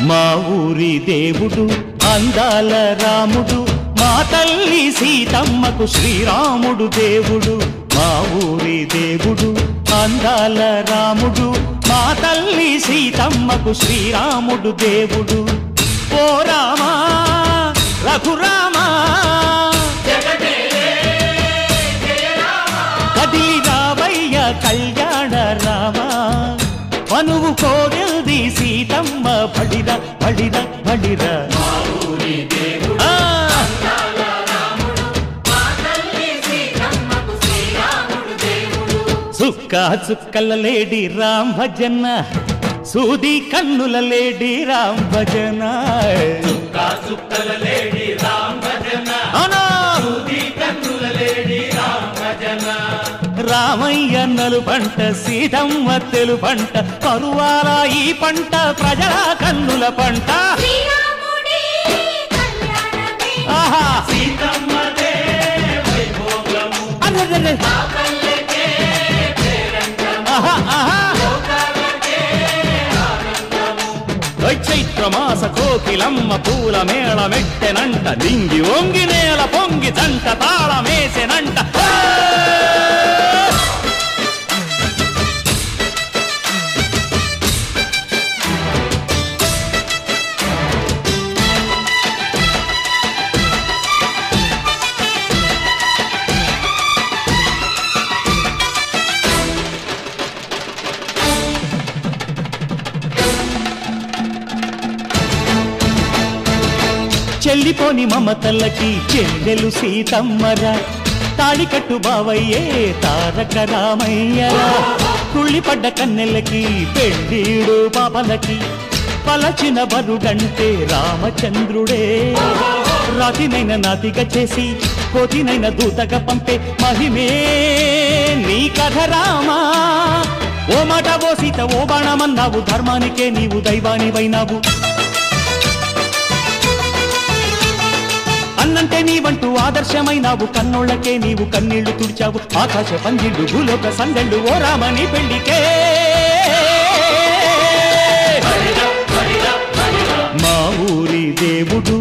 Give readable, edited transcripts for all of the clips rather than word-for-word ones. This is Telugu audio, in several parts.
మా ఊరి దేవుడు అందాల రాముడు, మా తల్లి సీతమ్మకు శ్రీరాముడు దేవుడు. మా ఊరి దేవుడు అందాల రాముడు, మా తల్లి సీతమ్మకు శ్రీరాముడు దేవుడు. ఓ రామా రఘురామా కదిలి రావయ్య కళ్యాణ రామా, మనువు కోగెల్ది సీతమ్మ బడిర బడిర బడిర. సుక్క చుక్కల లేడి రామ్ భజన, సూది కన్నుల లేడి రామ్ భజన. రామయ్య నలు పంట సీతమ్మ తెలు పంట, కరువాల ఈ పంట ప్రజల కన్నుల పంట. ఆహా చైత్రమాస కోకిలమ్మ పూల మేళ మెట్టెనంట, దింగి ఒంగి నేల పొంగి జంట తాళమేసెనంట. చెల్లిపోని మమతల్లకి చెల్లెలు సీతమ్మరా, తాళికట్టు బావయ్యే తారక రామయ్యరా. తుళ్ళిపడ్డ కన్నెలకి పెళ్ళీడు పాపలకి, పలచిన బరుగంటే రామచంద్రుడే. రాతినైన నాతిగా చేసి కోతినైన దూతగా పంపే మహిమే నీ కథ రామా. ఓ మాట ఓ సీత ఓ బాణమన్నావు, ధర్మానికే నీవు దైవానివైనావు. అన్నంటే నీవంటూ ఆదర్శమైనావు, కన్నోళ్లకే నీవు కన్నీళ్లు తుడిచావు. ఆకాశ పందిళ్ళు భూలోక సందళ్ళు ఓ రామని పెళ్లికే. మా ఊరి దేవుడు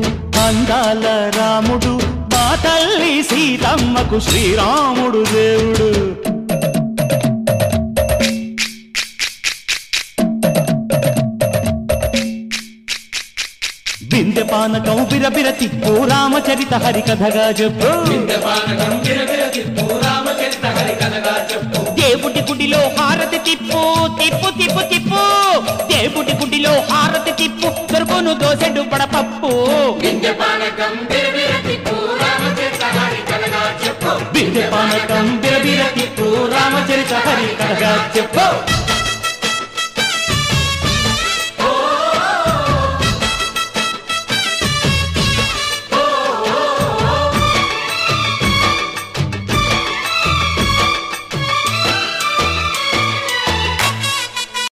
అందాల రాముడు, మా తల్లి సీతమ్మకు శ్రీరాముడు దేవుడు. బిందె పానకం బిరబిర తిప్పు రామచరిత హరికథగా చెప్పు. దేవుడి గుడిలో హారతి తిప్పు తిప్పు తిప్పు తిప్పు, దేవుడి గుడిలో హారతి తిప్పు, దొరుకును దోసెడు పడపప్పు. బిందె పానకం బిరబిర తిప్పు రామచరిత హరికథగా చెప్పు.